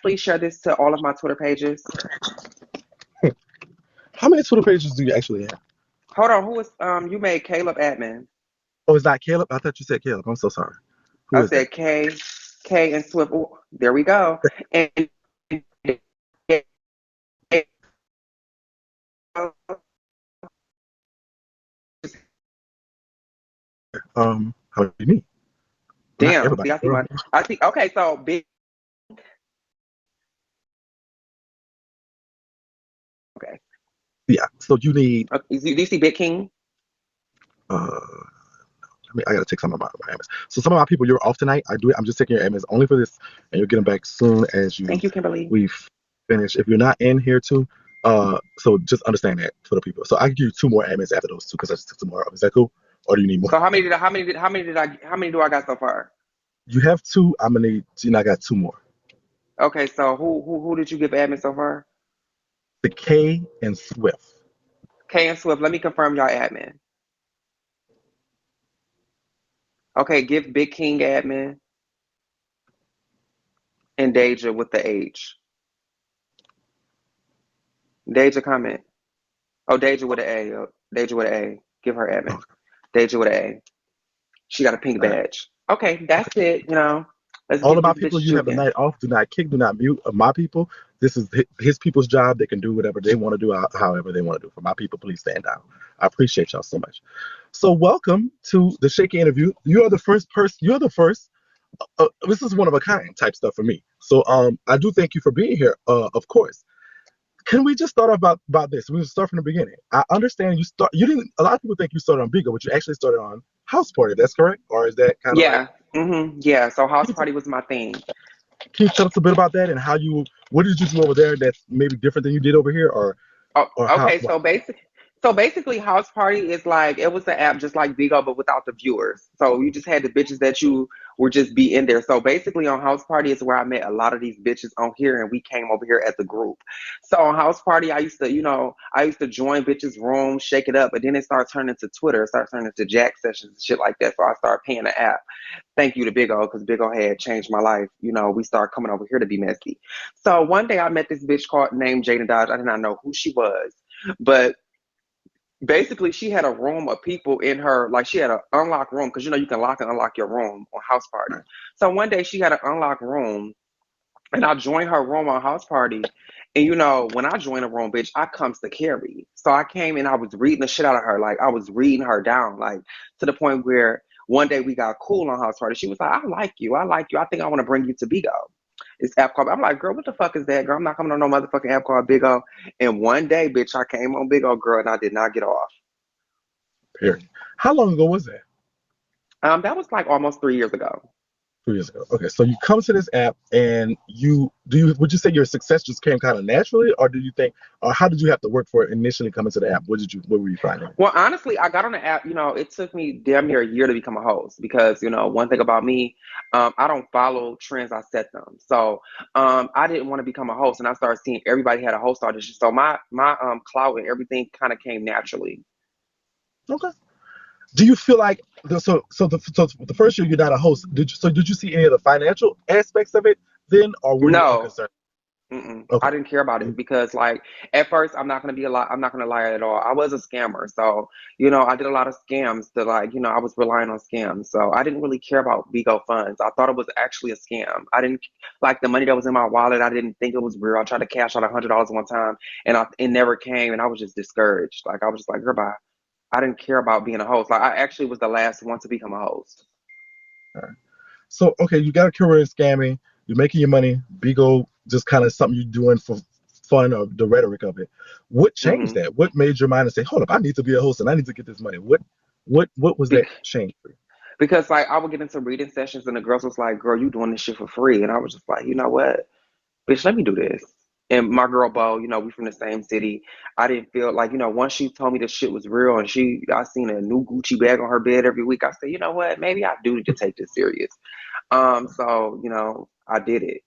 please share this to all of my Twitter pages? How many Twitter pages do you actually have? Hold on, who is you made Caleb admin. Oh, is that Caleb? I thought you said Caleb. I'm so sorry. Who I is that? said K and Swift. Ooh, there we go. And How do you mean? Not damn, see, everybody, I see girl. my I see okay, so big okay. Yeah. So you need. Do you see Big King? Uh, I gotta take some of my admins. So some of my people, you're off tonight. I do it. I'm just taking your admins only for this, and you'll get them back soon as Thank you, Kimberly. we've finished. If you're not in here too, so just understand that for the people. So I can give you two more admins after those two because I just took some more off. Is that cool, or do you need more? So how many do I got so far? You have two. I'm gonna need. You know, I got two more. Okay, so who did you give admin so far? The K and Swift. K and Swift. Let me confirm y'all admin. Okay, give Big King admin and Deja with the H. Deja comment. Oh, Deja with an A. Deja with an A. Give her admin. Okay. Deja with an A. She got a pink All right. badge. Okay, Okay. that's it. Let's All get of my this people, bitch you have the juking. night off. Do not kick. Do not mute. Of my people, this is his people's job. They can do whatever they want to do, however they want to do. For my people, please stand down. I appreciate y'all so much. So, welcome to the Shaky interview. You are the first person. You're the first. This is one of a kind type stuff for me. So, I do thank you for being here. Of course. Can we just start off about this? We start from the beginning. I understand you start. You didn't. A lot of people think you started on Bigo, but you actually started on House Party. That's correct, or is that kind of like? Yeah. Yeah. So Can house you, party was my thing. can you tell us a bit about that and how you? What did you do over there that's maybe different than you did over here, Oh, or how? okay. What? So basically, House Party is like it was the app just like Bigo, but without the viewers. So you just had the bitches that you were just be in there. So basically, on House Party is where I met a lot of these bitches on here, and we came over here as a group. So on House Party, I used to join bitches' rooms, shake it up, but then it started turning to Twitter, it started turning to Jack sessions and shit like that. So I started paying the app. Thank you to Big O because Big O had changed my life. We started coming over here to be messy. So one day I met this bitch called named Jada Dodge. I did not know who she was, but basically she had a room of people in her, like she had an unlocked room because you can lock and unlock your room on House Party. Right. So one day she had an unlocked room and I joined her room on House Party. And when I join a room, bitch, I comes to carry. So I came and I was reading the shit out of her. Like I was reading her down, like to the point where one day we got cool on House Party. She was like, I like you. I like you. I think I want to bring you to Bigo. It's app called. I'm like, girl, what the fuck is that, girl? I'm not coming on no motherfucking app called Big O. And one day, bitch, I came on Big O, girl, and I did not get off. Period. How long ago was that? That was like almost 3 years ago. 2 years ago. Okay, so you come to this app and would you say your success just came kind of naturally, or do you think, or how did you have to work for it initially coming to the app? What were you finding? Well, honestly, I got on the app. It took me damn near a year to become a host because one thing about me, I don't follow trends. I set them. So I didn't want to become a host, and I started seeing everybody had a host audition. So my clout and everything kind of came naturally. Okay. Do you feel like the first year you're not a host? Did you see any of the financial aspects of it then, or were you No, unconcerned? I Okay. didn't care about it because, like, at first, I'm not gonna be a lie. I'm not gonna lie at all. I was a scammer, so I did a lot of scams. I was relying on scams, so I didn't really care about Bigo funds. I thought it was actually a scam. I didn't like the money that was in my wallet. I didn't think it was real. I tried to cash out $100 one time, and it never came, and I was just discouraged. Like I was just like, goodbye. I didn't care about being a host. Like I actually was the last one to become a host. All right. So okay, you got a career in scamming. You're making your money. Bigo just kind of something you're doing for fun or the rhetoric of it. What changed hmm that? What made your mind and say, hold up, I need to be a host and I need to get this money? What was that change for you? Because like I would get into reading sessions and the girls was like, "Girl, you doing this shit for free," and I was just like, you know what, bitch, let me do this. And my girl Bo, we from the same city. I didn't feel like, once she told me this shit was real and I seen a new Gucci bag on her bed every week. I said, you know what, maybe I do need to take this serious. So I did it.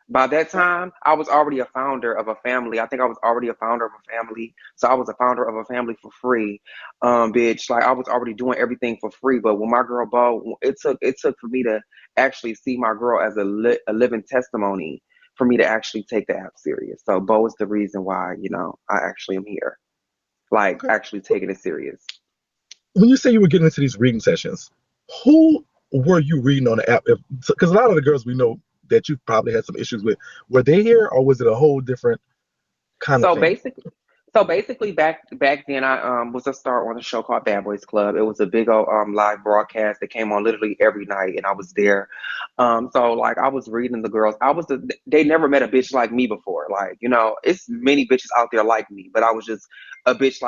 By that time, I was already a founder of a family. I think I was already a founder of a family. So I was a founder of a family for free. Bitch, like I was already doing everything for free. But when my girl Bo, it took for me to actually see my girl as a living testimony for me to actually take the app serious. So Bo is the reason why, I actually am here. Like Okay. actually taking it serious. When you say you were getting into these reading sessions, who were you reading on the app? Because a lot of the girls we know that you probably had some issues with, were they here or was it a whole different kind of So thing? basically, back then I was a star on a show called Bad Boys Club. It was a big old live broadcast that came on literally every night, and I was there. So like I was reading the girls. They never met a bitch like me before. Like it's many bitches out there like me, but I was just a bitch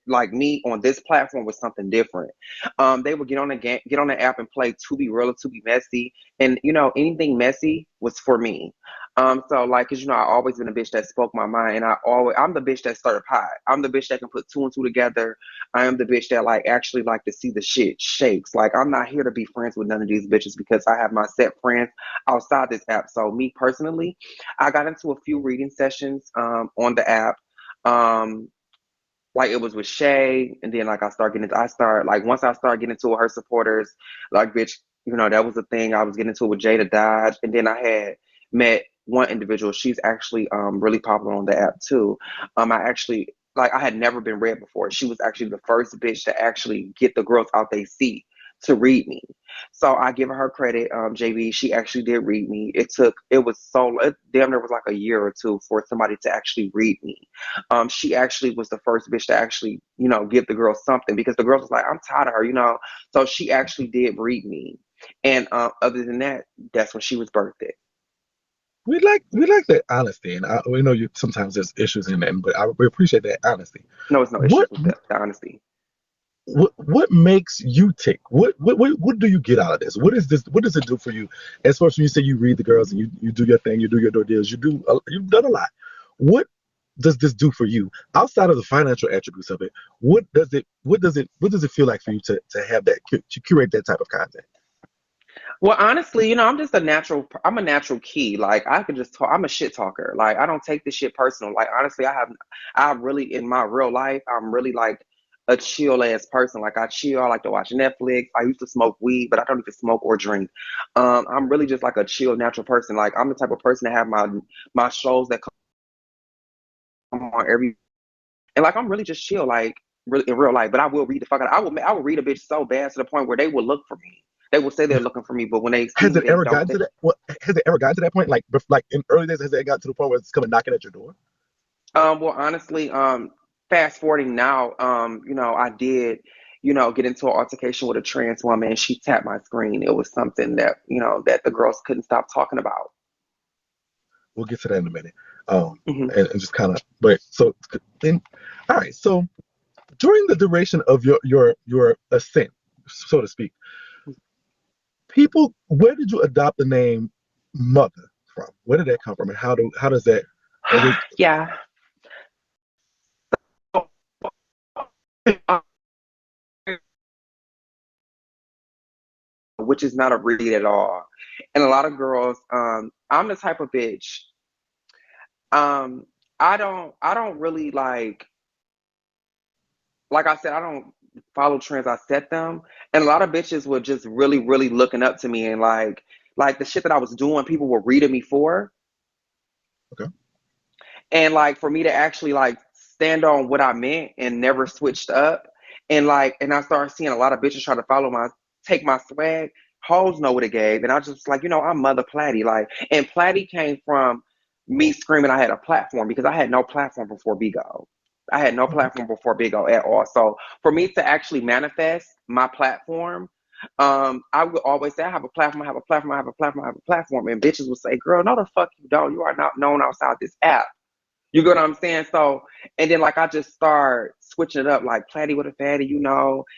like me on this platform was something different. They would get on the app and play To Be Real or To Be Messy, and anything messy was for me. So like, cause I always been a bitch that spoke my mind, and I'm the bitch that started pie. I'm the bitch that can put two and two together. I am the bitch that like actually like to see the shit shakes. Like I'm not here to be friends with none of these bitches because I have my set friends outside this app. So me personally, I got into a few reading sessions on the app. Um, like it was with Shay, and then like I start like once I started getting into her supporters, like bitch, that was the thing. I was getting into it with Jada Dodge, and then I had met one individual. She's actually really popular on the app too. I actually like I had never been read before. She was actually the first bitch to actually get the girls out they seat to read me. So I give her credit, JB. She actually did read me. It damn near was like a year or two for somebody to actually read me. She actually was the first bitch to actually, give the girls something because the girls was like, I'm tired of her. So she actually did read me. And other than that, that's when she was birthed. We like that honesty, and we know you sometimes there's issues in that, but we appreciate that honesty. No, it's no What issues with the honesty. what makes you tick? What do you get out of this? What is this? What does it do for you? As far as when you say you read the girls and you do your thing, you do your door deals, you've done a lot. What does this do for you outside of the financial attributes of it? What does it feel like for you to have that to curate that type of content? Well, honestly, I'm a natural key. Like I could just talk. I'm a shit talker. Like I don't take this shit personal. Like honestly, I really in my real life, I'm really like a chill ass person. Like I chill. I like to watch Netflix. I used to smoke weed, but I don't even smoke or drink. I'm really just like a chill, natural person. Like I'm the type of person to have my shows that come on every and like I'm really just chill. Like really in real life. But I will read the fuck out. I will read a bitch so bad to the point where they will look for me. They will say they're looking for me, but when they see Has me, it they ever don't. gotten to that? What has it ever gotten to that point? Like in early days, has it gotten to the point where it's coming knocking at your door? Well, honestly, fast forwarding now, I did, get into an altercation with a trans woman and she tapped my screen. It was something that, that the girls couldn't stop talking about. We'll get to that in a minute. Um, Hmm. and just kind of, but so then, all right. So during the duration of your ascent, so to speak, where did you adopt the name Mother from? Where did that come from, and how does that, and was Yeah. Which is not a read at all. And a lot of girls, I'm the type of bitch. Um, I don't really like I said, I don't follow trends. I set them, and a lot of bitches were just really, really looking up to me, and like the shit that I was doing, people were reading me for, okay? and like for me to actually like stand on what I meant and never switched up, and I started seeing a lot of bitches try to take my swag. Hoes know what it gave, and I just like I'm Mother Platty, like, and Platty came from me screaming I had a platform because I had no platform before Bigo. I had no Okay. platform before Big O at all. So for me to actually manifest my platform, I would always say I have a platform, I have a platform, I have a platform, I have a platform, and bitches would say, "Girl, no, the fuck you don't. You are not known outside this app." You get what I'm saying? So, and then like I just start switching it up, like Platty with a fatty.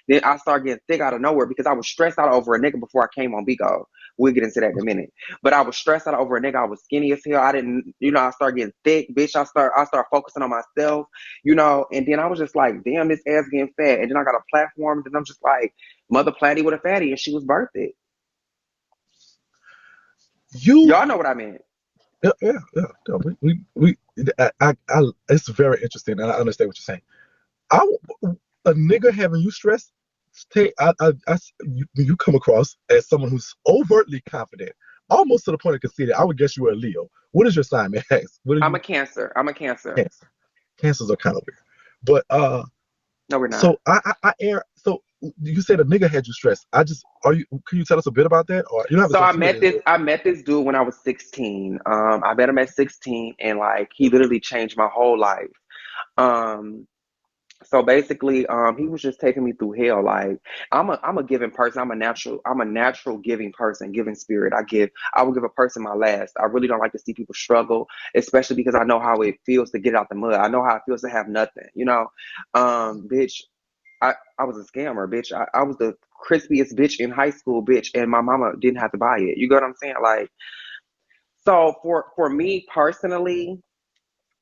Then I start getting thick out of nowhere because I was stressed out over a nigga before I came on Bigo. We'll get into that in a minute. But I was stressed out over a nigga. I was skinny as hell. I didn't, I started getting thick, bitch. I start focusing on myself. And then I was just like, damn, this ass getting fat. And then I got a platform, and then I'm just like, Mother Platty with a fatty, and she was birthed. You, Y'all know what I meant. yeah, yeah, yeah. No, it's very interesting, and I understand what you're saying. I, a nigga having you stressed, you come across as someone who's overtly confident, almost to the point of conceited. I would guess you were a Leo. What is your sign, man? What are I'm a you? Cancer. I'm a Cancer. Cancer. Cancers are kind of weird. But No, we're not. so I air. So you said a nigga had you stressed. I just are you? Can you tell us a bit about that, or you don't have to So tell us too much? I met this dude when I was 16. I met him at 16, and like he literally changed my whole life. Um, so basically, he was just taking me through hell. Like I'm a giving person. I'm a natural giving person, giving spirit. I will give a person my last. I really don't like to see people struggle, especially because I know how it feels to get out the mud. I know how it feels to have nothing, you know. Bitch, I was a scammer, bitch. I was the crispiest bitch in high school, bitch, and my mama didn't have to buy it. You get what I'm saying? Like, so for me personally,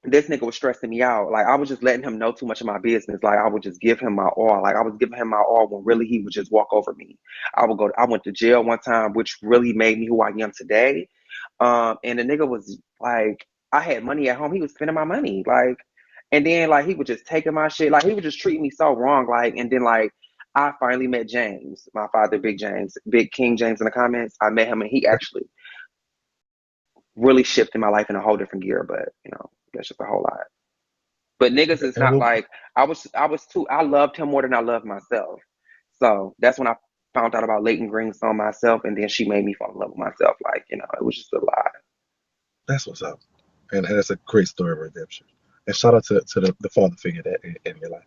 this nigga was stressing me out. Like I was just letting him know too much of my business. Like I would just give him my all. Like I was giving him my all when really he would just walk over me. I went to jail one time, which really made me who I am today. And the nigga was like, I had money at home. He was spending my money. Like, and then like he was just taking my shit. Like he was just treating me so wrong. Like, and then like I finally met James, my father, Big James, Big King James in the comments. I met him and he actually really shifted my life in a whole different gear. But you know, that's just a whole lot. But niggas is And not what like I was too I loved him more than I loved myself. So that's when I found out about Leighton Green on myself and then she made me fall in love with myself. Like, you know, it was just a lie. that's what's up. And it's a great story of redemption. And shout out to the father figure that in your life.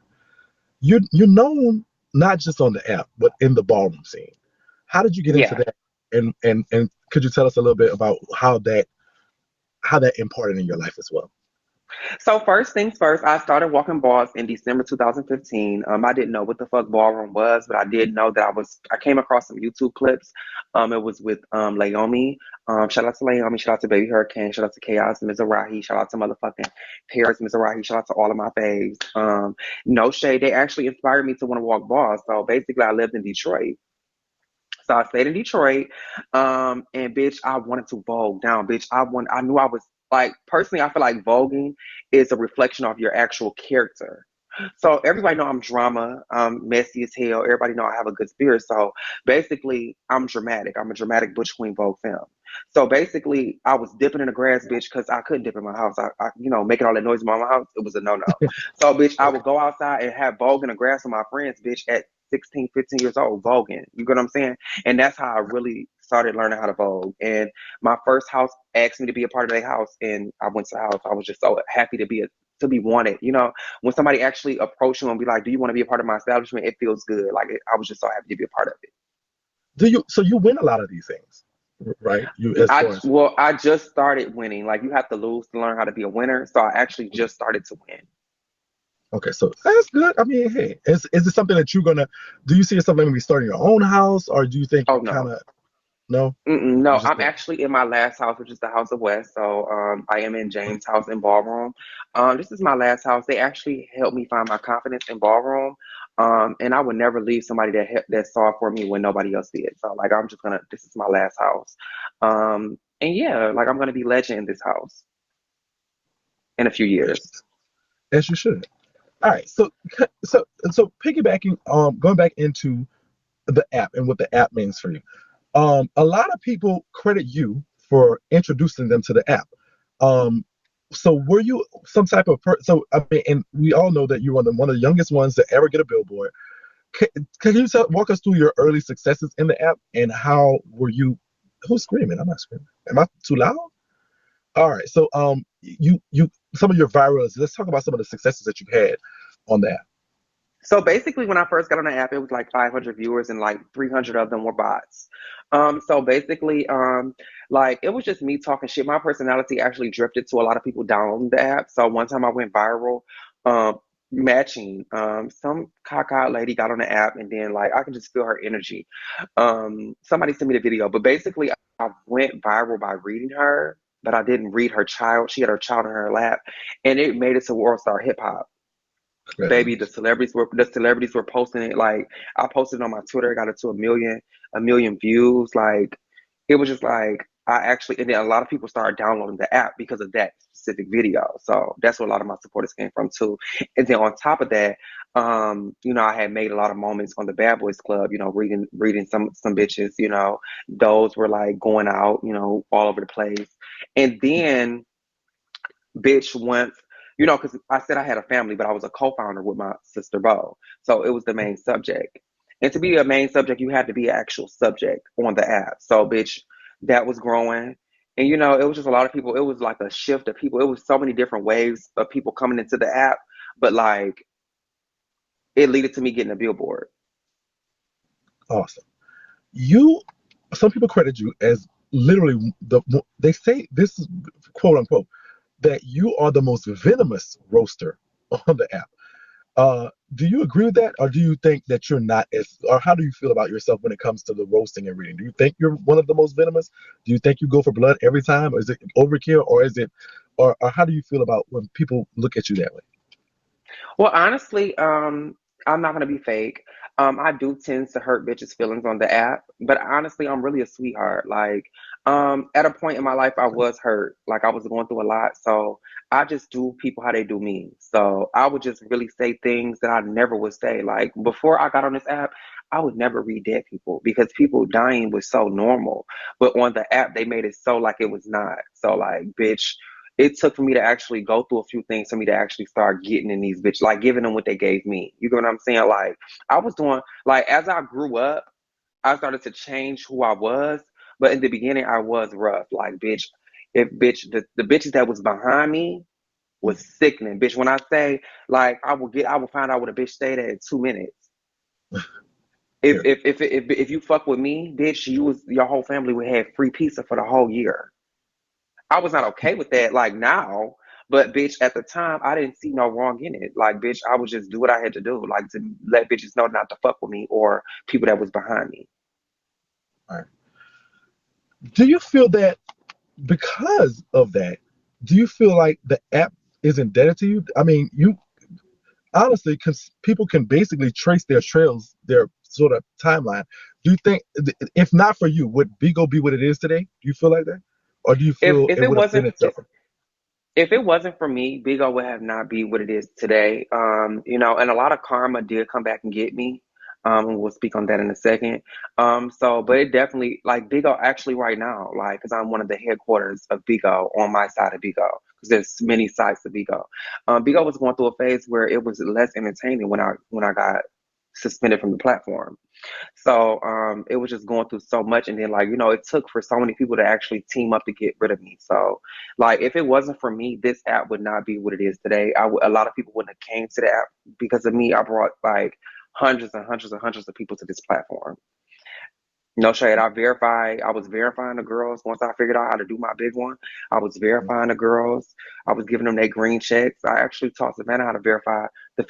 You're known not just on the app, but in the ballroom scene. How did you get into Yeah. that? And could you tell us a little bit about how that imparted in your life as well? So first things first, I started walking balls in December 2015. I didn't know what the fuck ballroom was, but I did know that I came across some YouTube clips. It was with Laomi. Shout out to Laomi, shout out to Baby Hurricane, shout out to Chaos Mizrahi, shout out to motherfucking Paris Mizrahi, shout out to all of my faves. No shade, they actually inspired me to want to walk balls. So basically I lived in Detroit. So I stayed in Detroit, and bitch, I wanted to vogue down, bitch. I knew I was like, personally, I feel like voguing is a reflection of your actual character. So everybody know I'm drama, I'm messy as hell. Everybody know I have a good spirit. So basically, I'm dramatic. I'm a dramatic Butch Queen Vogue femme. So basically, I was dipping in the grass, bitch, because I couldn't dip in my house. You know, making all that noise in my house, it was a no no. So bitch, I Okay. would go outside and have Vogue in the grass with my friends, bitch, at 16, 15 years old, voguing. You get what I'm saying? And that's how I really started learning how to vogue. And my first house asked me to be a part of their house, and I went to the house. I was just so happy to be wanted. You know, when somebody actually approach you and be like, "Do you want to be a part of my establishment?" It feels good. I was just so happy to be a part of it. Do you so you win a lot of these things, right? You as far as I just started winning. Like you have to lose to learn how to be a winner. So I actually just started to win. okay, so that's good. I mean, hey, is it something that you're gonna do? You see yourself maybe starting your own house, or do you think Oh you no. kind of no? Mm-mm, You no, just I'm actually in my last house, which is the House of West. So I am in James' house in Ballroom. This is my last house. They actually helped me find my confidence in Ballroom. And I would never leave somebody that saw for me when nobody else did. So like I'm just gonna. This is my last house. And yeah, like I'm gonna be legend in this house in a few as, years. as you should. All right, so piggybacking, going back into the app and what the app means for you. A lot of people credit you for introducing them to the app. Um, so were you some type of so I mean, and we all know that you are one of the youngest ones to ever get a billboard. Can, can you walk us through your early successes in the app and how were you? Who's screaming? I'm not screaming. Am I too loud? All right. So you some of your virals. Let's talk about some of the successes that you've had on the app. So basically, when I first got on the app, it was like 500 viewers and like 300 of them were bots. So basically, like it was just me talking shit. My personality actually drifted to a lot of people down the app. So one time I went viral, um, matching. Some cockeyed lady got on the app, and then like I can just feel her energy. Somebody sent me the video, but basically, I went viral by reading her, but I didn't read her child. She had her child in her lap, and it made it to World Star Hip Hop. Baby, Congratulations. the celebrities were posting it. Like I posted it on my Twitter, it got it to a million views. Like it was just like I actually, and then a lot of people started downloading the app because of that specific video. So that's where a lot of my supporters came from too. And then on top of that, you know, I had made a lot of moments on the Bad Boys Club. You know, reading some bitches. You know, those were like going out. You know, all over the place. And then, bitch, once, because I said I had a family, but I was a co-founder with my sister Bo. So it was the main subject. And to be a main subject, you had to be an actual subject on the app. So, bitch, that was growing. And, it was just a lot of people. It was like a shift of people. It was so many different waves of people coming into the app. But, like, it led to me getting a billboard. Awesome. You, some people credit you as literally they say this is quote unquote that you are the most venomous roaster on the app. Do you agree with that, or do you think that you're not as, or how do you feel about yourself when it comes to the roasting and reading? Do you think you're one of the most venomous? Do you think you go for blood every time, or is it overkill, or is it, or how do you feel about when people look at you that way? Well, honestly, I'm not gonna be fake. I do tend to hurt bitches' feelings on the app, but honestly, I'm really a sweetheart. Like, at a point in my life, I was hurt. Like, I was going through a lot, so I just do people how they do me. So I would just really say things that I never would say. Like before I got on this app, I would never read dead people because people dying was so normal. But on the app, they made it so like it was not. So like, bitch, it took for me to actually go through a few things for me to actually start getting in these bitches, like giving them what they gave me. You get what I'm saying? Like I was doing, like as I grew up, I started to change who I was. But in the beginning, I was rough. Like bitch, if bitch the bitches that was behind me was sickening. Bitch, when I say like I will find out what a bitch stayed at in 2 minutes. Here, If you fuck with me, bitch, your whole family would have free pizza for the whole year. I was not okay with that like now, but bitch, at the time I didn't see no wrong in it. Like bitch, I would just do what I had to do, like to let bitches know not to fuck with me or people that was behind me. all right. Do you feel that because of that? Do you feel like the app is indebted to you? I mean, you honestly, because people can basically trace their trails, their sort of timeline. Do you think, if not for you, would Bigo be what it is today? Do you feel like that, or do you If feel if it it would have wasn't been itself? if it wasn't for me, Big O would have not be what it is today. And a lot of karma did come back and get me. And we'll speak on that in a second. But it definitely like Big O actually right now, like, because I'm one of the headquarters of Big O on my side of Big O, because there's many sides to Big O. Big O was going through a phase where it was less entertaining when I got suspended from the platform. So it was just going through so much, and then like it took for so many people to actually team up to get rid of me. So like if it wasn't for me, this app would not be what it is today. A lot of people wouldn't have came to the app because of me. I brought like hundreds and hundreds and hundreds of people to this platform. No shade. I was verifying the girls once I figured out how to do my big one. I was verifying the girls. I was giving them their green checks. I actually taught Savannah how to verify the